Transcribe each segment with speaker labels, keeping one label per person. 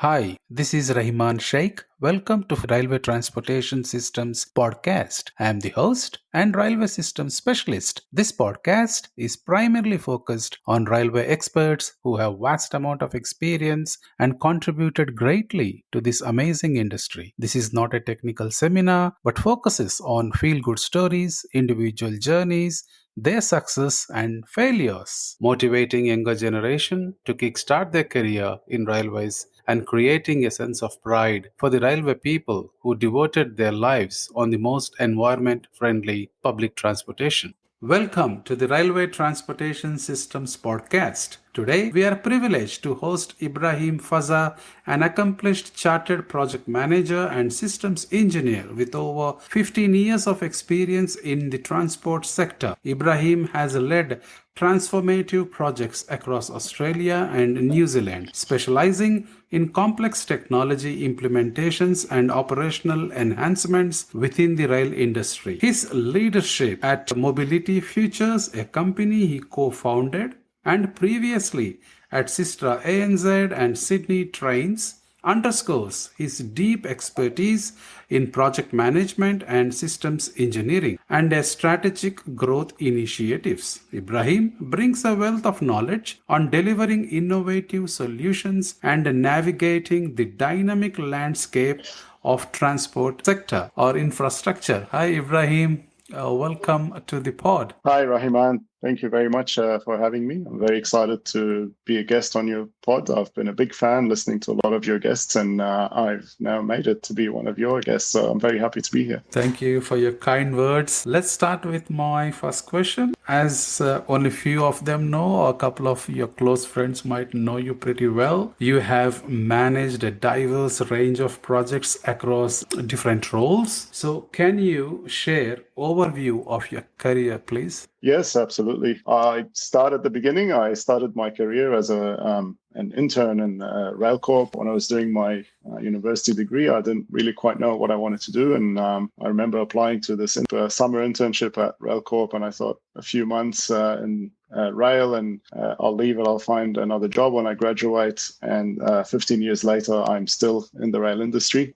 Speaker 1: Hi, this is Rahman Sheikh. Welcome to Railway Transportation Systems podcast. I am the host and railway systems specialist. This podcast is primarily focused on railway experts who have vast amount of experience and contributed greatly to this amazing industry. This is not a technical seminar but focuses on feel good stories, individual journeys, their success and failures, motivating younger generation to kickstart their career in railways and creating a sense of pride for the railway people who devoted their lives on the most environment friendly public transportation. Welcome to the Railway Transportation Systems podcast. Today, we are privileged to host Ibrahim Fazah, an accomplished chartered project manager and systems engineer with over 15 years of experience in the transport sector. Ibrahim has led transformative projects across Australia and New Zealand, specializing in complex technology implementations and operational enhancements within the rail industry. His leadership at Mobility Futures, a company he co-founded, and previously at SYSTRA and Sydney Trains, underscores his deep expertise in project management and systems engineering and strategic growth initiatives. Ibrahim brings a wealth of knowledge on delivering innovative solutions and navigating the dynamic landscape of transport sector or infrastructure. Hi Ibrahim, welcome to the pod.
Speaker 2: Hi, Rahman. Thank you very much for having me. I'm very excited to be a guest on your pod. I've been a big fan listening to a lot of your guests, and I've now made it to be one of your guests. So I'm very happy to be here.
Speaker 1: Thank you for your kind words. Let's start with my first question. As only few of them know, or a couple of your close friends might know you pretty well, you have managed a diverse range of projects across different roles. So can you share overview of your career, please?
Speaker 2: Yes, absolutely. I started at the beginning. I started my career as an intern in Railcorp. When I was doing my university degree, I didn't really quite know what I wanted to do. And I remember applying to this summer internship at Railcorp, and I thought a few months in rail and I'll leave it. I'll find another job when I graduate. And 15 years later, I'm still in the rail industry.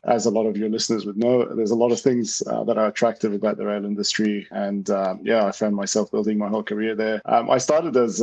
Speaker 2: As a lot of your listeners would know, there's a lot of things that are attractive about the rail industry. And I found myself building my whole career there. I started as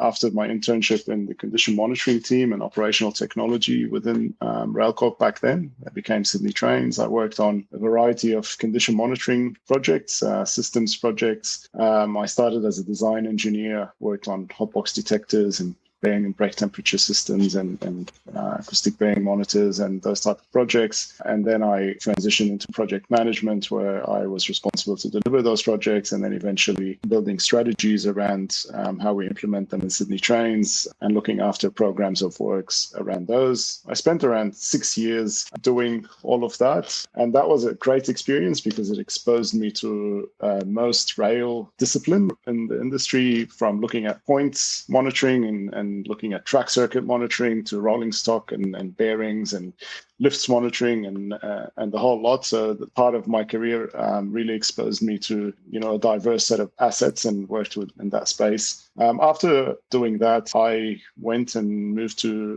Speaker 2: after my internship in the condition monitoring team and operational technology within Railcorp back then. I became Sydney Trains. I worked on a variety of condition monitoring projects, systems projects. I started as a design engineer, worked on hotbox detectors and bearing and brake temperature systems and acoustic bearing monitors and those type of projects. And then I transitioned into project management, where I was responsible to deliver those projects and then eventually building strategies around how we implement them in Sydney Trains and looking after programs of works around those. I spent around 6 years doing all of that. And that was a great experience because it exposed me to most rail discipline in the industry, from looking at points monitoring and looking at track circuit monitoring to rolling stock and bearings and lifts monitoring and the whole lot. So the part of my career really exposed me to a diverse set of assets and worked in that space. After doing that, I went and moved to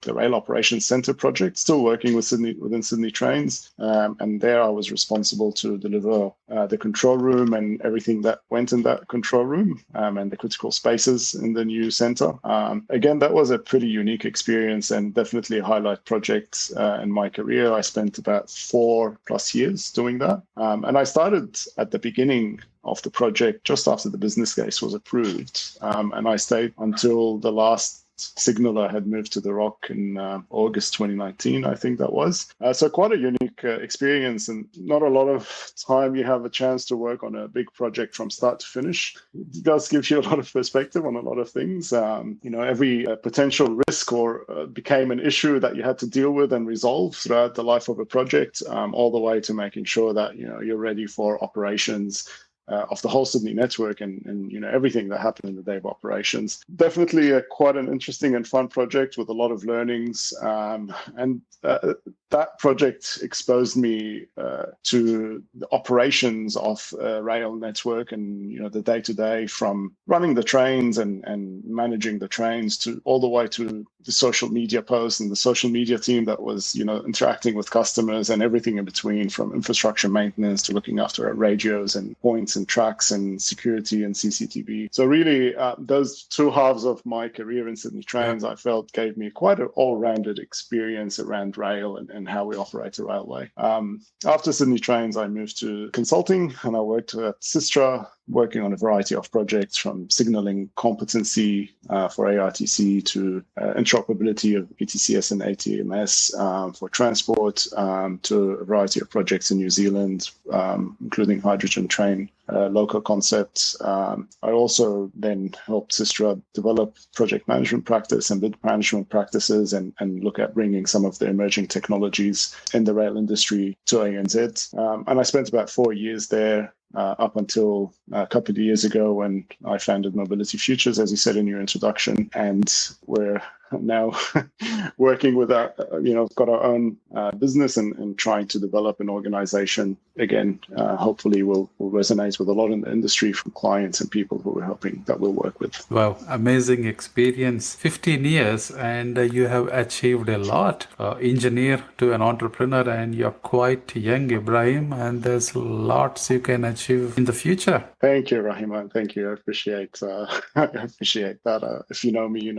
Speaker 2: the Rail Operations Centre project, still working within Sydney Trains, and there I was responsible to deliver the control room and everything that went in that control room and the critical spaces in the new centre. Again, that was a pretty unique experience and definitely a highlight project in my career. I spent about 4+ years doing that. And I started at the beginning of the project just after the business case was approved. And I stayed until the last signaler had moved to the ROC in August 2019, I think that was. So quite a unique experience, and not a lot of time you have a chance to work on a big project from start to finish. It does give you a lot of perspective on a lot of things. Every potential risk or became an issue that you had to deal with and resolve throughout the life of a project, all the way to making sure that you're ready for operations of the whole Sydney network and everything that happened in the day of operations. Definitely quite an interesting and fun project with a lot of learnings. that project exposed me to the operations of a rail network and, the day-to-day, from running the trains and managing the trains to all the way to the social media posts and the social media team that was, interacting with customers and everything in between, from infrastructure maintenance to looking after our radios and points and tracks and security and CCTV. So really, those two halves of my career in Sydney Trains, I felt gave me quite an all-rounded experience around rail and how we operate a railway. After Sydney Trains, I moved to consulting, and I worked at SYSTRA, working on a variety of projects, from signaling competency for ARTC to interoperability of ETCS and ATMS for transport, to a variety of projects in New Zealand, including hydrogen train local concepts. I also then helped SYSTRA develop project management practice and bid management practices and look at bringing some of the emerging technologies in the rail industry to ANZ. And I spent about 4 years there, up until a couple of years ago when I founded Mobility Futures, as you said in your introduction. And we're now working with our, got our own business and trying to develop an organization. Again, hopefully will resonate with a lot in the industry, from clients and people who we're helping, that we'll work with.
Speaker 1: Wow, amazing experience. 15 years and you have achieved a lot. Engineer to an entrepreneur, and you're quite young, Ibrahim, and there's lots you can achieve in the future.
Speaker 2: Thank you, Rahima. Thank you. I appreciate that. If you know me,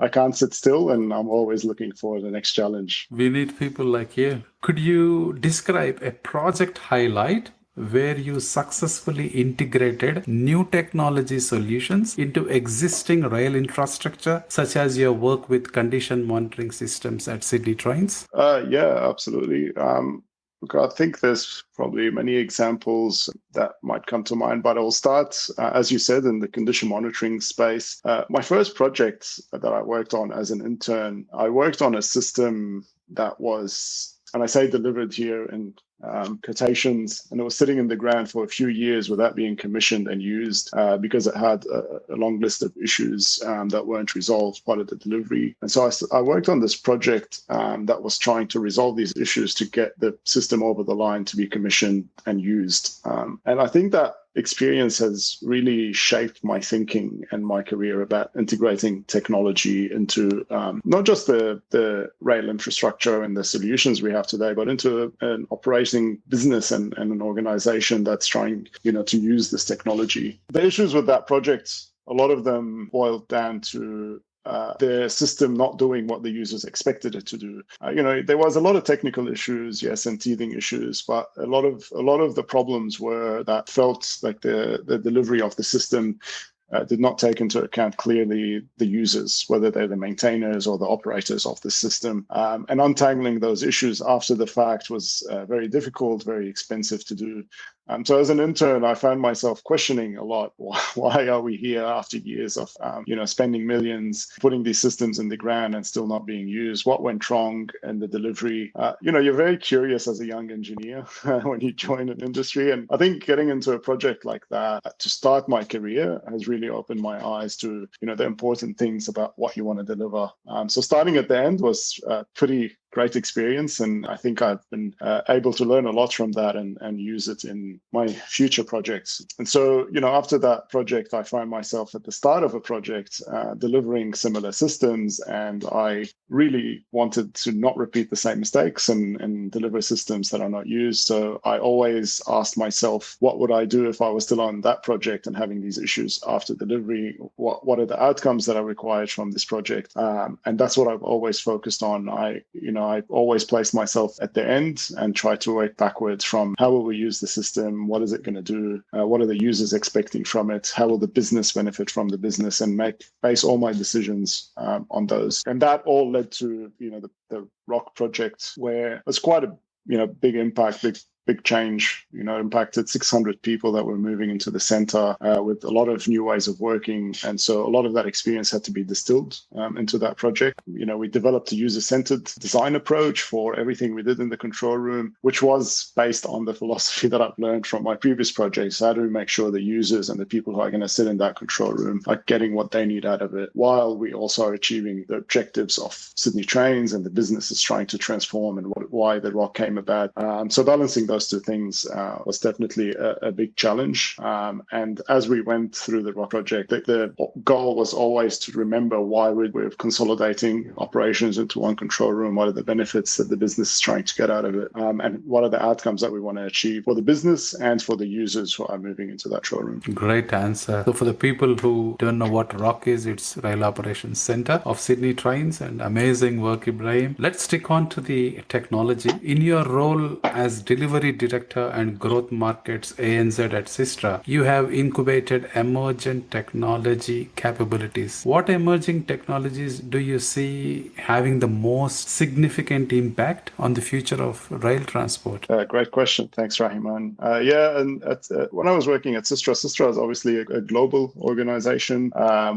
Speaker 2: I can't sit still, and I'm always looking for the next challenge.
Speaker 1: We need people like you. Could you describe a project highlight where you successfully integrated new technology solutions into existing rail infrastructure, such as your work with condition monitoring systems at Sydney Trains?
Speaker 2: Yeah, absolutely. Look, I think there's probably many examples that might come to mind, but I'll start, as you said, in the condition monitoring space. My first project that I worked on as an intern, I worked on a system that was, and I say delivered here in quotations, and it was sitting in the ground for a few years without being commissioned and used because it had a long list of issues that weren't resolved part of the delivery. And so I worked on this project that was trying to resolve these issues to get the system over the line to be commissioned and used. And I think that experience has really shaped my thinking and my career about integrating technology into not just the rail infrastructure and the solutions we have today, but into an operating business and an organization that's trying, to use this technology. The issues with that project, a lot of them boiled down to the system not doing what the users expected it to do. There was a lot of technical issues, yes, and teething issues, but a lot of the problems were that felt like the delivery of the system did not take into account clearly the users, whether they're the maintainers or the operators of the system. And untangling those issues after the fact was very difficult, very expensive to do. So as an intern, I found myself questioning a lot, why are we here after years of, spending millions, putting these systems in the ground and still not being used? What went wrong in the delivery? You're very curious as a young engineer when you join an industry. And I think getting into a project like that to start my career has really opened my eyes to, the important things about what you want to deliver. So starting at the end was pretty great experience, and I think I've been able to learn a lot from that and use it in my future projects. And so, after that project, I found myself at the start of a project delivering similar systems, and I really wanted to not repeat the same mistakes and deliver systems that are not used. So I always asked myself, what would I do if I was still on that project and having these issues after delivery? What are the outcomes that are required from this project? And that's what I've always focused on. I always place myself at the end and try to work backwards from how will we use the system? What is it going to do? What are the users expecting from it? How will the business benefit from the business? And base all my decisions on those. And that all led to, the ROC project, where it's quite a, big impact, big big change. Impacted 600 people that were moving into the center with a lot of new ways of working. And so a lot of that experience had to be distilled into that project. We developed a user-centered design approach for everything we did in the control room, which was based on the philosophy that I've learned from my previous projects. How do we make sure the users and the people who are going to sit in that control room are getting what they need out of it, while we also are achieving the objectives of Sydney Trains and the business is trying to transform and why the ROC came about. So balancing those two things was definitely a big challenge. And as we went through the ROC project, the goal was always to remember why we're consolidating operations into one control room, what are the benefits that the business is trying to get out of it, and what are the outcomes that we want to achieve for the business and for the users who are moving into that control room.
Speaker 1: Great answer. So for the people who don't know what ROC is, it's Rail Operations Center of Sydney Trains, and amazing work, Ibrahim. Let's stick on to the technology. In your role as Delivery Director and Growth Markets ANZ at SYSTRA, you have incubated emergent technology capabilities. What emerging technologies do you see having the most significant impact on the future of rail transport?
Speaker 2: Great question. Thanks, Rahiman. And when I was working at SYSTRA is obviously a global organization,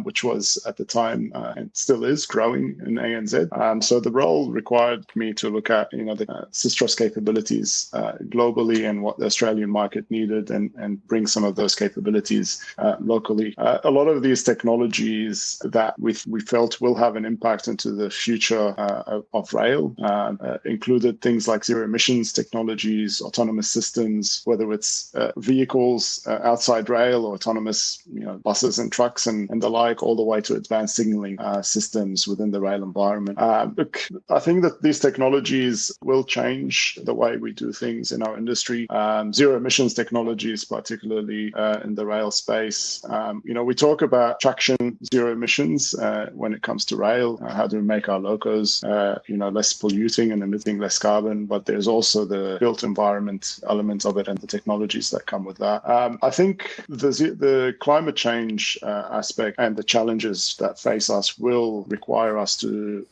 Speaker 2: which was at the time and still is growing in ANZ. So the role required me to look at the SYSTRA's capabilities globally and what the Australian market needed, and bring some of those capabilities locally. A lot of these technologies that we felt will have an impact into the future of rail included things like zero emissions technologies, autonomous systems, whether it's vehicles outside rail or autonomous buses and trucks and the like, all the way to advanced signaling systems within the rail environment. Look, I think that these technologies will change the way we do things in our industry. Zero emissions technologies, particularly in the rail space. We talk about traction zero emissions when it comes to rail. How do we make our locos less polluting and emitting less carbon? But there's also the built environment element of it and the technologies that come with that. I think the climate change aspect and the challenges that face us will require us to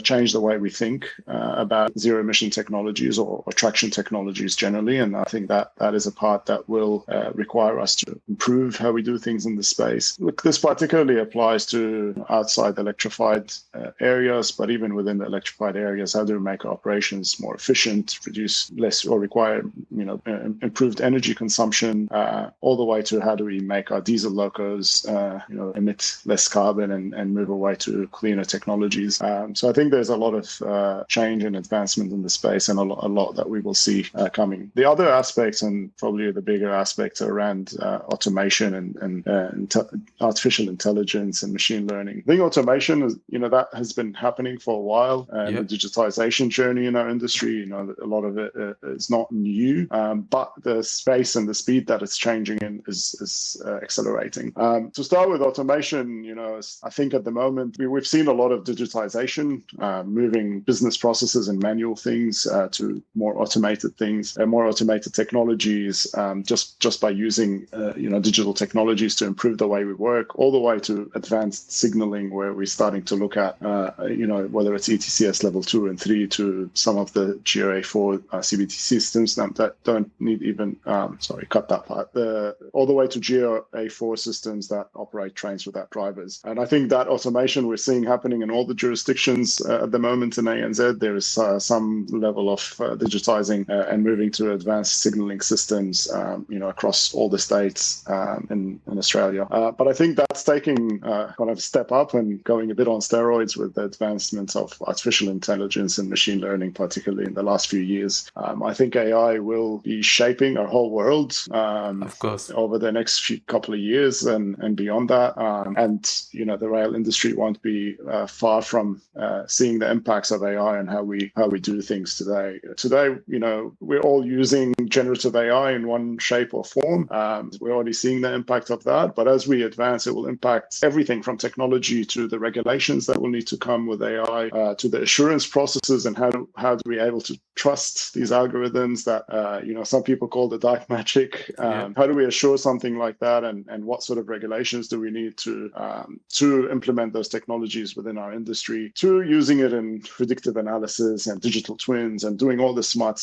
Speaker 2: change the way we think about zero emission technologies or traction technologies generally. And I think that is a part that will require us to improve how we do things in the space. Look, this particularly applies to outside electrified areas, but even within the electrified areas, how do we make our operations more efficient, reduce less or require improved energy consumption, all the way to how do we make our diesel locos emit less carbon and move away to cleaner technologies. So I think there's a lot of change and advancement in the space, and a lot that we will see coming. The other aspects, and probably the bigger aspects, are around automation and artificial intelligence and machine learning. I think automation is, that has been happening for a while. The digitization journey in our industry, a lot of it is not new, but the space and the speed that it's changing in is accelerating. To start with automation, I think at the moment we've seen a lot of digitization, moving business processes and manual things to more automated things and more automated technologies, just by using digital technologies to improve the way we work, all the way to advanced signaling, where we're starting to look at whether it's ETCS level 2 and 3 to some of the GRA4 CBT systems that don't need even cut that part, all the way to GRA4 systems that operate trains without drivers. And I think that automation we're seeing happening in all the jurisdictions at the moment in ANZ. There is some level of digitizing and moving to advanced signaling systems across all the states in Australia. But I think that's taking kind of a step up and going a bit on steroids with the advancement of artificial intelligence and machine learning, particularly in the last few years. I think AI will be shaping our whole world, of course, over the next couple of years and beyond that. And the rail industry won't be far from seeing the impacts of AI and how we do things today. Today, we're all using generative AI in one shape or form. We're already seeing the impact of that. But as we advance, it will impact everything from technology to the regulations that will need to come with AI, to the assurance processes and how do we able to trust these algorithms that, some people call the dark magic? How do we assure something like that? And what sort of regulations do we need to implement those technologies within our industry, to using it in predictive analysis and digital twins and doing all the smart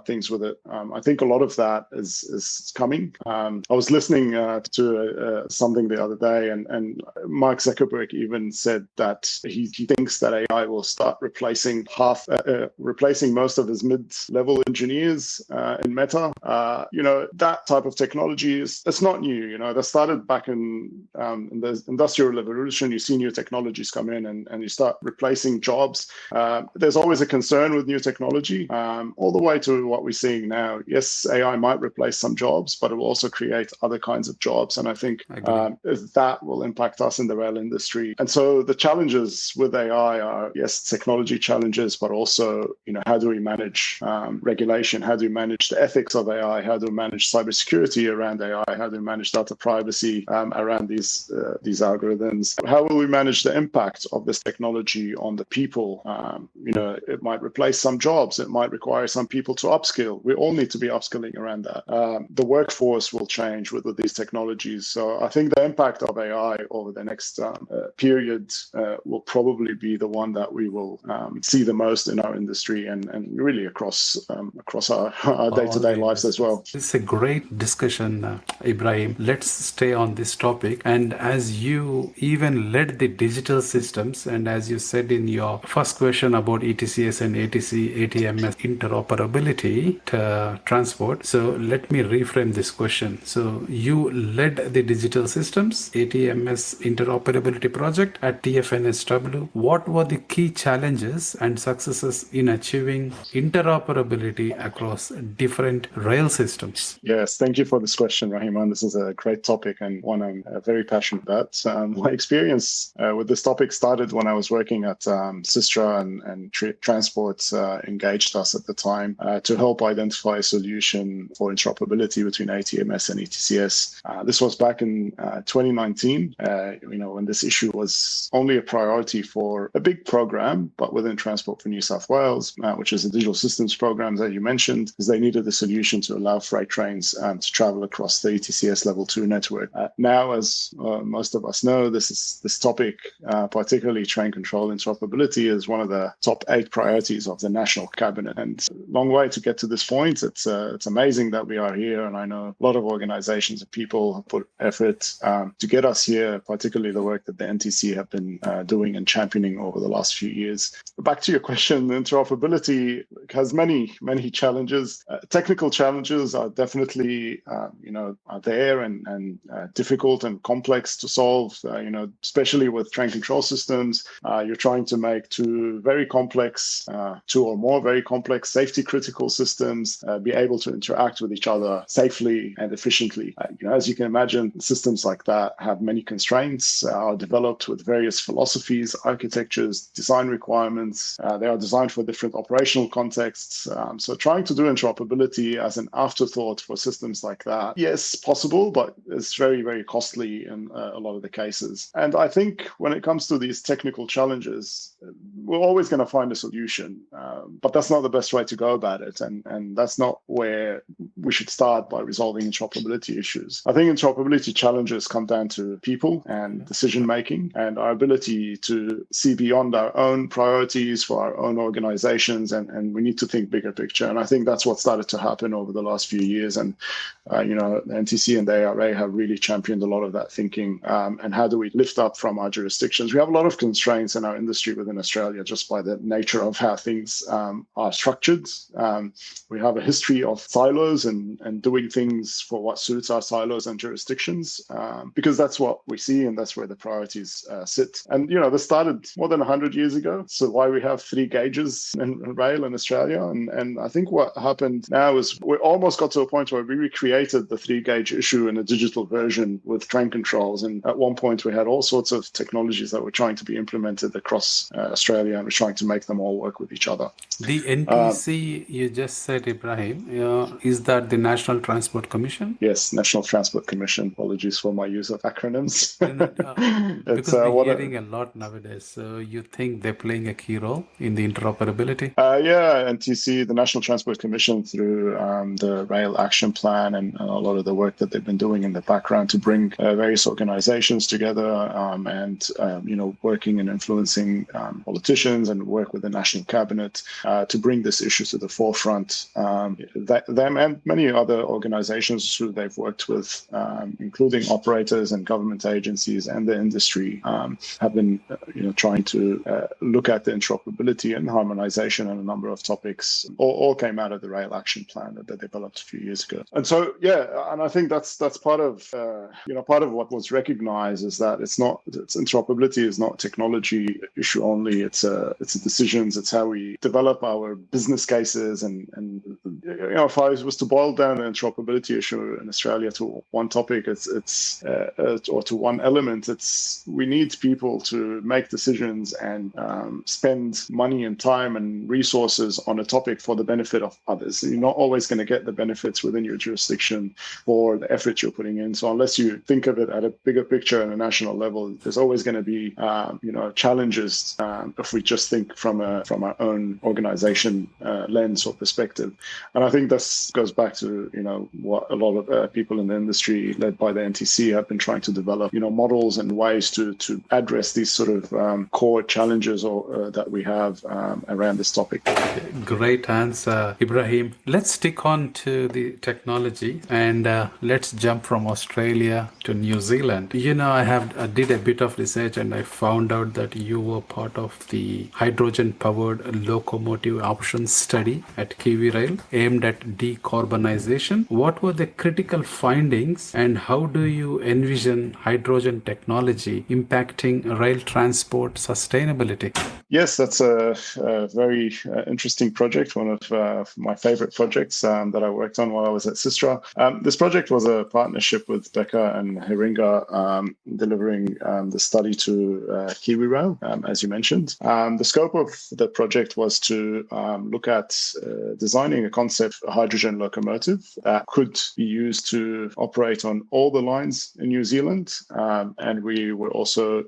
Speaker 2: things with it? I think a lot of that is coming. I was listening to something the other day, and Mark Zuckerberg even said that he thinks that AI will start replacing most of his mid-level engineers in Meta. That type of technology it's not new. That started back in the Industrial Revolution. You see new technologies come in and you start replacing jobs. There's always a concern with new technology, all the way to what we're seeing now. Yes, AI might replace some jobs, but it will also create other kinds of jobs. And I think that will impact us in the rail industry. And so the challenges with AI are, yes, technology challenges, but also, how do we manage regulation? How do we manage the ethics of AI? How do we manage cybersecurity around AI? How do we manage data privacy around these algorithms? How will we manage the impact of this technology on the people? It might replace some jobs. It might require some people to upskill. We all need to be upskilling around that. The workforce will change with these technologies. So I think the impact of AI over the next period will probably be the one that we will see the most in our industry and really across our day-to-day lives as well.
Speaker 1: This is a great discussion, Ibrahim. Let's stay on this topic. And as you even led the digital systems, and as you said in your first question about ETCS and ATMS interoperability to transport, so let me reframe this question. So you led the digital systems ATMS interoperability project at TFNSW. What were the key challenges and successes in achieving interoperability across different rail systems?
Speaker 2: Yes, thank you for this question, Rahiman. This is a great topic and one I'm very passionate about. My experience with this topic started when I was working at SYSTRA and Transport engaged us at the time to help identify a solution for interoperability between ATMS and ETCS. This was back in 2019, when this issue was only a priority for a big program, but within Transport for New South Wales, which is a digital systems program that you mentioned, because they needed a solution to allow freight trains to travel across the ETCS Level 2 network. Now, as most of us know, this topic, particularly train control interoperability, is one of the top 8 priorities of the National Cabinet. And long way to get to this point. It's amazing that we are here, and I know a lot of organizations and people have put effort to get us here, particularly the work that the NTC have been doing and championing over the last few years. But back to your question, interoperability has many challenges. Technical challenges are definitely are there and difficult and complex to solve. Especially with train control systems, you're trying to make two or more very complex safety critical systems be able to interact with each other safely and efficiently. As you can imagine, systems like that have many constraints, are developed with various philosophies, architectures, design requirements. They are designed for different operational contexts. So trying to do interoperability as an afterthought for systems like that, yes, possible, but it's very, very costly in a lot of the cases. And I think when it comes to these technical challenges, we're always going to find a solution, but that's not the best way to go about it. And that's not where we should start by resolving interoperability issues. I think interoperability challenges come down to people and decision making and our ability to see beyond our own priorities for our own organizations, and we need to think bigger picture. And I think that's what started to happen over the last few years. And the NTC and the ARA have really championed a lot of that thinking. And how do we lift up from our jurisdictions? We have a lot of constraints in our industry within Australia just by the nature of how things are structured. We have a history of silos and doing things for what suits our silos and jurisdictions, because that's what we see and that's where the priorities sit. And this started more than 100 years ago. So why we have 3 gauges in rail in Australia, and I think what happened now is we almost got to a point where we recreated the 3-gauge issue in a digital version with train controls. And at one point we had all sorts of technologies that were trying to be implemented across Australia, and we're trying to make them all work with each other.
Speaker 1: The NTC you just said, Ibrahim, is that that the National Transport Commission?
Speaker 2: Yes, National Transport Commission. Apologies for my use of acronyms.
Speaker 1: Because we're hearing a lot nowadays. So you think they're playing a key role in the interoperability?
Speaker 2: Yeah, NTC, the National Transport Commission, through the Rail Action Plan and a lot of the work that they've been doing in the background to bring various organizations together and working and influencing politicians and work with the National Cabinet to bring this issue to the forefront. Them and many other organizations who they've worked with, including operators and government agencies and the industry, have been trying to look at the interoperability and harmonization and a number of topics. All came out of the Rail Action Plan that they developed a few years ago. And so, and I think that's part of what was recognized is that interoperability is not a technology issue only. It's decisions. It's how we develop our business cases. And if I was to boil down the interoperability issue in Australia to one topic, or to one element, we need people to make decisions and spend money and time and resources on a topic for the benefit of others. You're not always going to get the benefits within your jurisdiction for the effort you're putting in. So unless you think of it at a bigger picture and a national level, there's always going to be challenges if we just think from our own organization lens or perspective. And I think this goes back to what a lot of people in the industry led by the NTC have been trying to develop models and ways to address these sort of core challenges that we have around this topic.
Speaker 1: Great answer, Ibrahim. Let's stick on to the technology and let's jump from Australia to New Zealand. I did a bit of research and I found out that you were part of the hydrogen-powered locomotive options study at Kiwi Rail aimed at decarbonization. What were the critical findings and how do you envision hydrogen technology impacting rail transport sustainability?
Speaker 2: Yes, that's a very interesting project, one of my favorite projects that I worked on while I was at SYSTRA. This project was a partnership with Becca and Heringa, delivering the study to Kiwi Rail, as you mentioned. The scope of the project was to look at designing a concept hydrogen locomotive that could be used to operate on all the lines in New Zealand. And we were also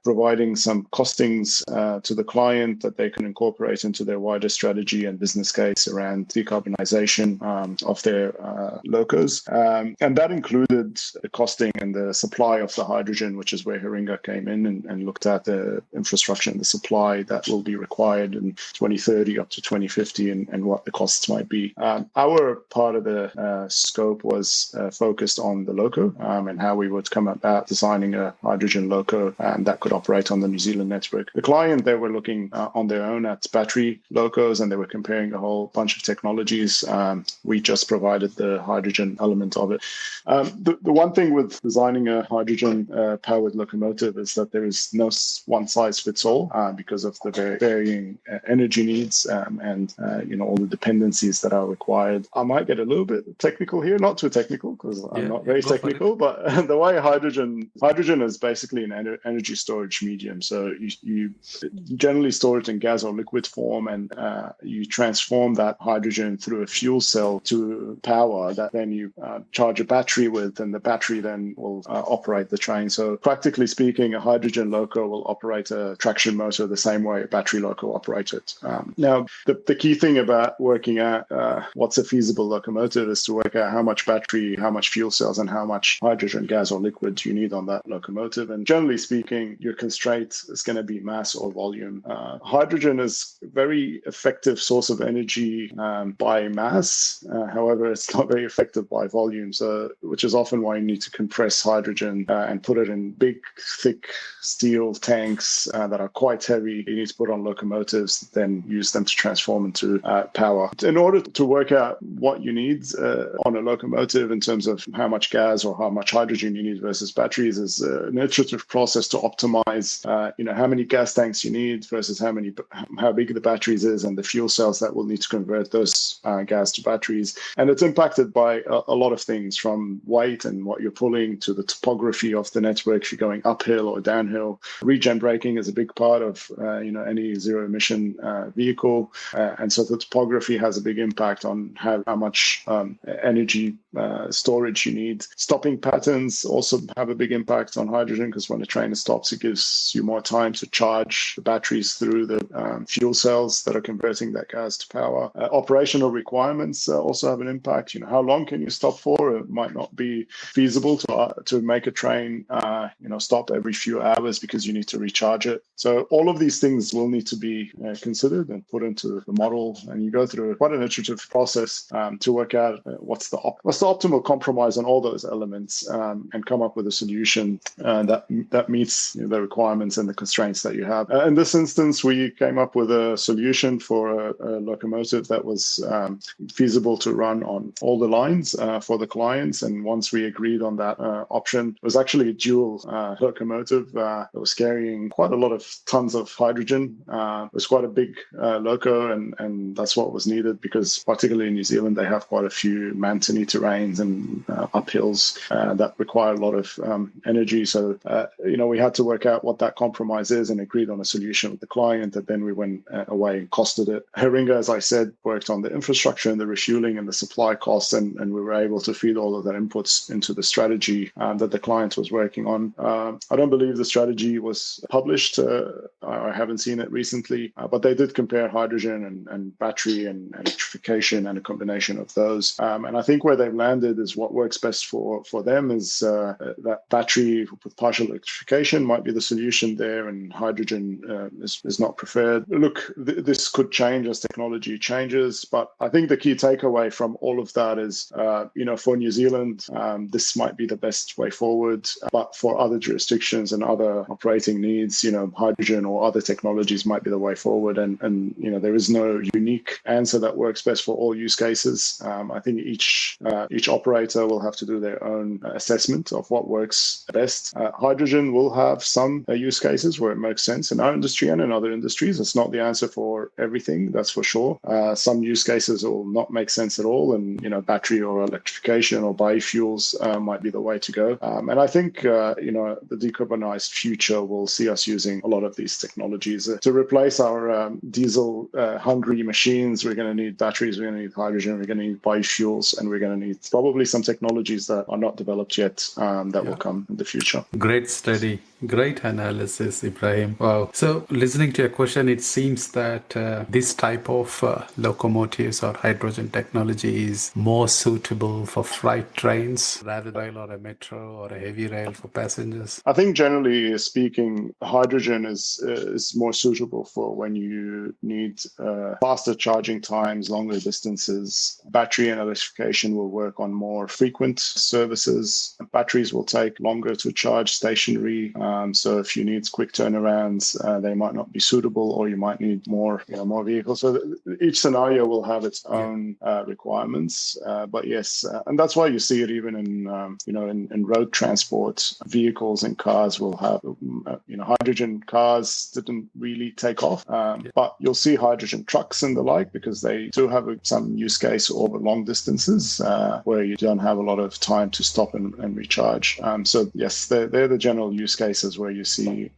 Speaker 2: providing some costings to the client that they can incorporate into their wider strategy and business case around decarbonization of their locos. And that included the costing and the supply of the hydrogen, which is where Heringa came in and looked at the infrastructure and the supply that will be required in 2030 up to 2050 and what the costs might be. Our part of the scope was focused on the loco and how we would come about designing a hydrogen loco that could operate on the New Zealand network. The client, they were looking on their own at battery locos and they were comparing a whole bunch of technologies. We just provided the hydrogen element of it. The one thing with designing a hydrogen powered locomotive is that there is no one size fits all because of the varying energy needs and all the dependencies that are required. I might get a little bit technical here, not too technical because I'm not very technical, but the way hydrogen is basically an energy storage medium. So you generally store it in gas or liquid form and you transform that hydrogen through a fuel cell to power that then you charge a battery with, and the battery then will operate the train. So practically speaking, a hydrogen loco will operate a traction motor the same way a battery loco operates it. Now, the key thing about working out what's a feasible locomotive is to work out how much battery, how much fuel cells, and how much hydrogen, gas, or liquid you need on that locomotive. And generally speaking, your constraint is going to be mass or volume. Hydrogen is a very effective source of energy by mass. However, it's not very effective by volume, which is often why you need to compress hydrogen and put it in big, thick steel tanks that are quite heavy. You need to put on locomotives, then use them to transform into power. In order to work out what you need on a locomotive in terms of how much gas or how much hydrogen you need versus batteries is an iterative process to optimize, how many gas tanks you need, need versus how big the batteries is, and the fuel cells that will need to convert those gas to batteries. And it's impacted by a lot of things, from weight and what you're pulling to the topography of the network, if you're going uphill or downhill. Regen braking is a big part of any zero emission vehicle, and so the topography has a big impact on how much energy storage you need. Stopping patterns also have a big impact on hydrogen, because when a train stops, it gives you more time to charge the batteries through the fuel cells that are converting that gas to power. Operational requirements also have an impact. How long can you stop for? It might not be feasible to make a train stop every few hours because you need to recharge it. So all of these things will need to be considered and put into the model, and you go through quite an iterative process to work out what's the optimal compromise on all those elements, and come up with a solution that meets the requirements and the constraints that you have. In this instance, we came up with a solution for a locomotive that was feasible to run on all the lines for the clients. And once we agreed on that option, it was actually a dual locomotive that was carrying quite a lot of tons of hydrogen. It was quite a big loco, and that's what was needed, because particularly in New Zealand, they have quite a few mountainy terrains and uphills that require a lot of energy. So, we had to work out what that compromise is and agreed on a solution with the client, and then we went away and costed it. Haringa, as I said, worked on the infrastructure and the refueling and the supply costs, and we were able to feed all of that inputs into the strategy that the client was working on. I don't believe the strategy was published. I haven't seen it recently, but they did compare hydrogen and battery and electrification and a combination of those. And I think where they've landed is what works best for them is that battery with partial electrification might be the solution there, and hydrogen is not preferred. Look, this could change as technology changes, but I think the key takeaway from all of that is, for New Zealand, this might be the best way forward, but for other jurisdictions and other operating needs, hydrogen or other technologies might be the way forward. And there is no unique answer that works best for all use cases. I think each operator will have to do their own assessment of what works best. Hydrogen will have some use cases where it makes sense in our industry and in other industries. It's not the answer for everything, that's for sure. Some use cases will not make sense at all, and battery or electrification or biofuels might be the way to go. And I think the decarbonized future will see us using a lot of these technologies to replace our diesel hungry machines. We're going to need batteries, we're going to need hydrogen, we're going to need biofuels, and we're going to need probably some technologies that are not developed yet that will come in the future.
Speaker 1: Great study. Great analysis, Ibrahim. Wow. So listening to your question, it seems that this type of locomotives or hydrogen technology is more suitable for freight trains rather than rail or a metro or a heavy rail for passengers.
Speaker 2: I think generally speaking, hydrogen is more suitable for when you need faster charging times, longer distances. Battery and electrification will work on more frequent services. Batteries will take longer to charge stationary. So if you need quick turnarounds, they might not be suitable, or you might need more vehicles. So each scenario will have its own requirements. But yes, and that's why you see it even in road transport. Vehicles and cars will have, hydrogen cars didn't really take off, but you'll see hydrogen trucks and the like, because they do have some use case over long distances where you don't have a lot of time to stop and recharge. So yes, they're the general use cases where you see,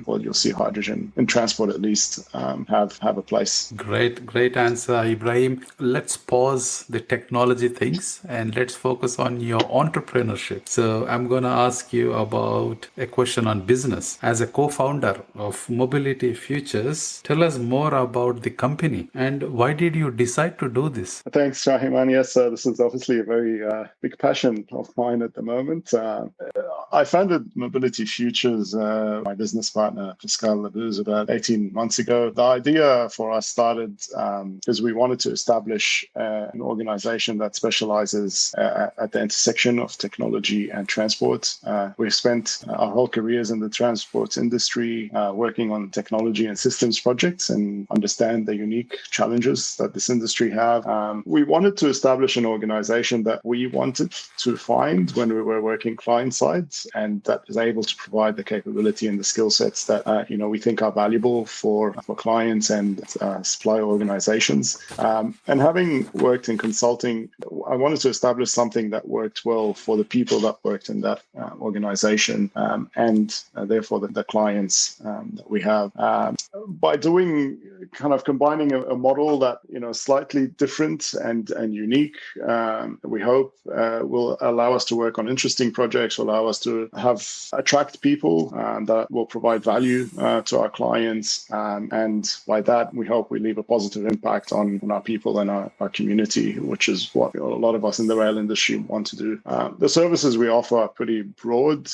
Speaker 2: you'll see hydrogen in transport at least have a place.
Speaker 1: Great answer, Ibrahim. Let's pause the technology things and let's focus on your entrepreneurship. So I'm going to ask you about a question on business. As a co-founder of Mobility Futures, tell us more about the company and why did you decide to do this?
Speaker 2: Thanks, Rahiman. Yes, this is obviously a very big passion of mine at the moment. I founded Mobility Futures, my business partner, Pascal Labuse, about 18 months ago. The idea for us started because we wanted to establish an organization that specializes at the intersection of technology and transport. We've spent our whole careers in the transport industry working on technology and systems projects and understand the unique challenges that this industry have. We wanted wanted to establish an organization that we wanted to find when we were working client side, and that is able to provide the capability and the skill sets that we think are valuable for clients and supplier organizations. And having worked in consulting, I wanted to establish something that worked well for the people that worked in that organization, and therefore the clients that we have. By doing kind of combining a model that slightly different and unique, we hope will allow us to work on interesting projects, will allow us to attract people that will provide value to our clients, and by that we hope we leave a positive impact on our people and our community, which is what a lot of us in the rail industry want to do. The services we offer are pretty broad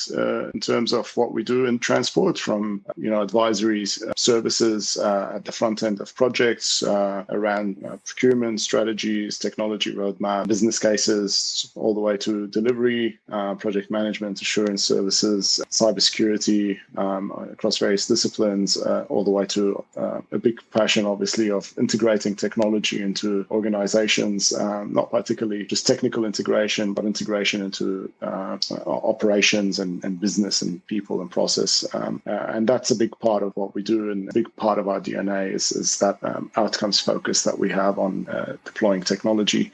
Speaker 2: in terms of what we do in transport, from advisories, services at the front end of projects around procurement strategies, technology roadmap, business cases, all the way to delivery, project management, assurance services, cybersecurity, across various disciplines, all the way to a big passion, obviously, of integrating technology into organizations, not particularly just technical integration, but integration into operations and business and people and process. And that's a big part of what we do, and a big part of our DNA is that outcomes focus that we have on deploying technology.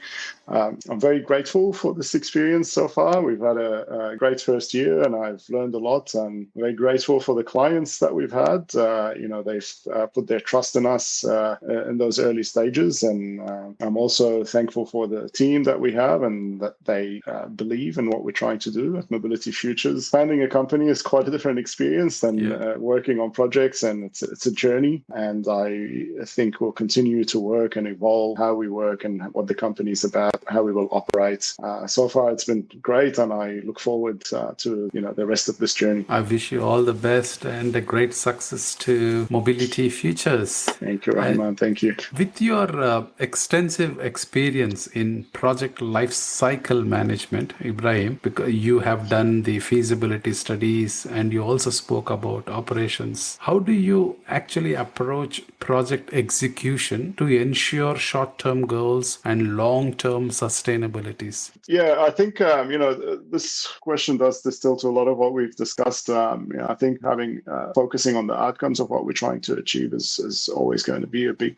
Speaker 2: I'm very grateful for this experience so far. We've had a great first year, and I've learned a lot. I'm very grateful for the clients that we've had. They've put their trust in us in those early stages, and I'm also thankful for the team that we have and that they believe in what we're trying to do at Mobility Futures. Founding a company is quite a different experience than working on projects, and it's a journey. And I think we'll continue to work and evolve how we work and what the company is about, how we will operate. So far, it's been great, and I look forward to the rest of this journey.
Speaker 1: I wish you all the best and a great success to Mobility Futures.
Speaker 2: Thank you, Rahman. Thank you.
Speaker 1: With your extensive experience in project life cycle management, Ibrahim, because you have done the feasibility studies and you also spoke about operations, how do you actually approach project execution to ensure short-term goals and long-term sustainabilities?
Speaker 2: Yeah, I think this question does distill to a lot of what we've discussed. I think focusing on the outcomes of what we're trying to achieve is always going to be a big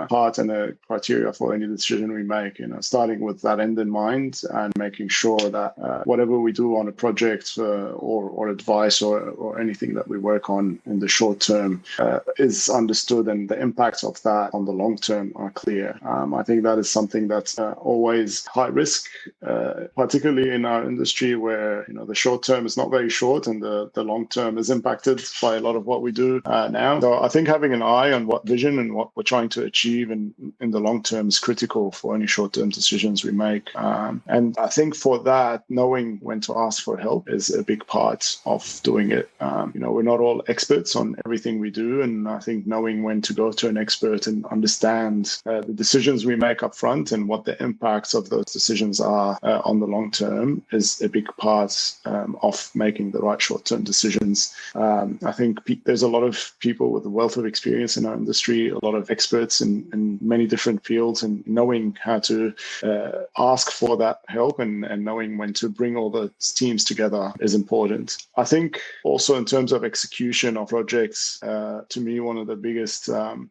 Speaker 2: part and a criteria for any decision we make. Starting with that end in mind and making sure that whatever we do on a project or advice or anything that we work on in the short term is understood, and the impacts of that on the long term are clear. I think that is something that's always high risk, particularly in our industry where the short term is not very short and the long term is impacted by a lot of what we do now. So I think having an eye on what vision and what we're trying to achieve in the long term is critical for any short term decisions we make. And I think for that, knowing when to ask for help is a big part of doing it. We're not all experts on everything we do, and I think knowing when to go to an expert and understand the decisions we make up front and what the impacts of those decisions are on the long term is a big part of making the right short-term decisions. I think there's a lot of people with a wealth of experience in our industry, a lot of experts in many different fields, and knowing how to ask for that help and knowing when to bring all the teams together is important. I think also in terms of execution of projects, to me, one of the biggest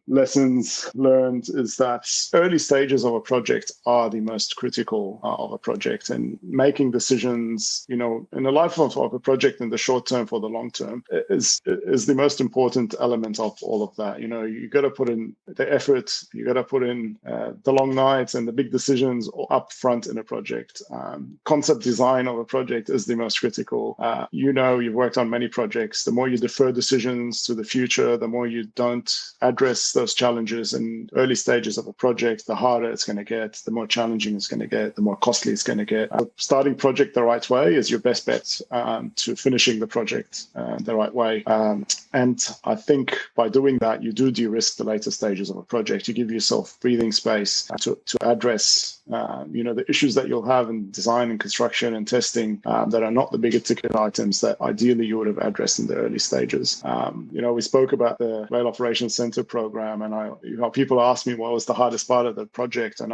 Speaker 2: lessons learned is that early stages of a project are the most critical of a project, and making decisions, in the life of a project in the short term for the long term is the most important element of all of that. You got to put in the effort, you got to put in the long nights and the big decisions up front in a project. Concept design of a project is the most critical. You've worked on many projects. The more you defer decisions to the future, the more you don't address those challenges in early stages of a project, the harder it's going to get, the more challenging it's going to get, the more costly it's going to get. Starting project the right way is your best bet to finishing the project the right way. And I think by doing that, you do de-risk the later stages of a project. You give yourself breathing space to address the issues that you'll have in design and construction and testing that are not the bigger ticket items that ideally you would have addressed in the early stages. We spoke about the Rail Operations Center program, and people ask me what was the hardest part of the project, and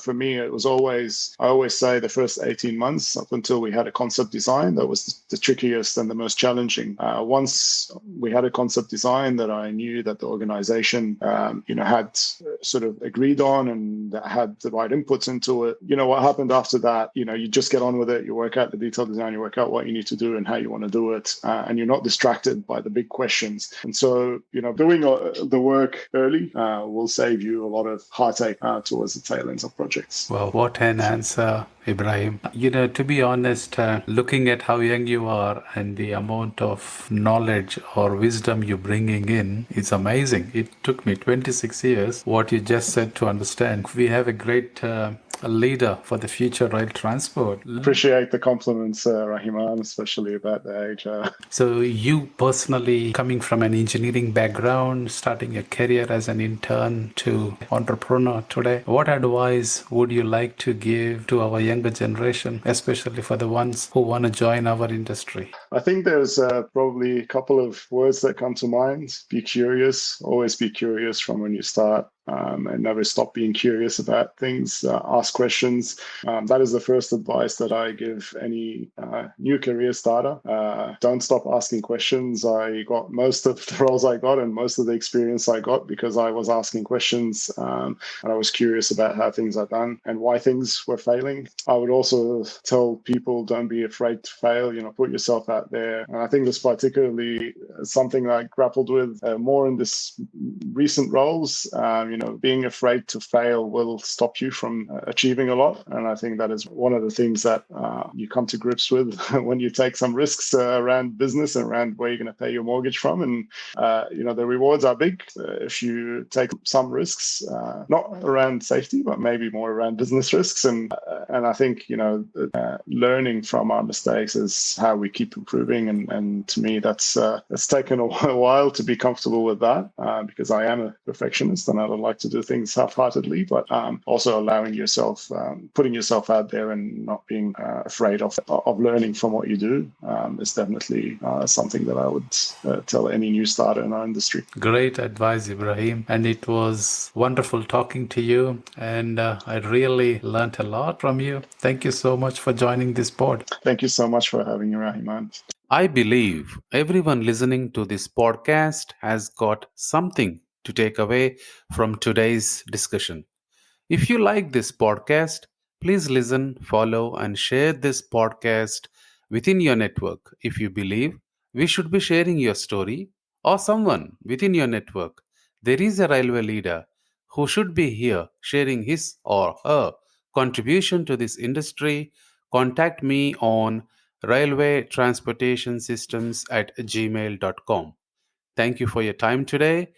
Speaker 2: for me, it was always, I always say the first 18 months up until we had a concept design, that was the trickiest and the most challenging. Once we had a concept design that I knew that the organization, had sort of agreed on and that had the right inputs into it, what happened after that, you just get on with it, you work out the detailed design, you work out what you need to do and how you want to do it, and you're not distracted by the big questions. And so, doing the work early will save you a lot of heartache towards the tail ends of projects.
Speaker 1: Well, what an answer, Ibrahim. To be honest, looking at how young you are and the amount of knowledge or wisdom you're bringing in, it's amazing. It took me 26 years, what you just said, to understand. We have a great leader for the future rail transport.
Speaker 2: Appreciate the compliments, Rahiman, especially about the age.
Speaker 1: So you personally, coming from an engineering background, starting a career as an intern to entrepreneur today, what advice would you like to give to our younger generation, especially for the ones who want to join our industry?
Speaker 2: I think there's probably a couple of words that come to mind. Be curious, always be curious from when you start. And never stop being curious about things, ask questions. That is the first advice that I give any new career starter. Don't stop asking questions. I got most of the roles I got and most of the experience I got because I was asking questions and I was curious about how things are done and why things were failing. I would also tell people, don't be afraid to fail, put yourself out there. And I think this particularly something I grappled with more in this recent roles. Being afraid to fail will stop you from achieving a lot. And I think that is one of the things that you come to grips with when you take some risks around business and around where you're going to pay your mortgage from. And, the rewards are big if you take some risks, not around safety, but maybe more around business risks. And I think, learning from our mistakes is how we keep improving. And to me, that's taken a while to be comfortable with that because I am a perfectionist and I don't like to do things half-heartedly, but also allowing yourself, putting yourself out there and not being afraid of learning from what you do is definitely something that I would tell any new starter in our industry.
Speaker 1: Great advice, Ibrahim. And it was wonderful talking to you. And I really learned a lot from you. Thank you so much for joining this pod.
Speaker 2: Thank you so much for having me, Rahiman.
Speaker 1: I believe everyone listening to this podcast has got something to take away from today's discussion. If you like this podcast, please listen, follow, and share this podcast within your network. If you believe we should be sharing your story or someone within your network, there is a railway leader who should be here sharing his or her contribution to this industry, contact me on railwaytransportationsystems@gmail.com. Thank you for your time today.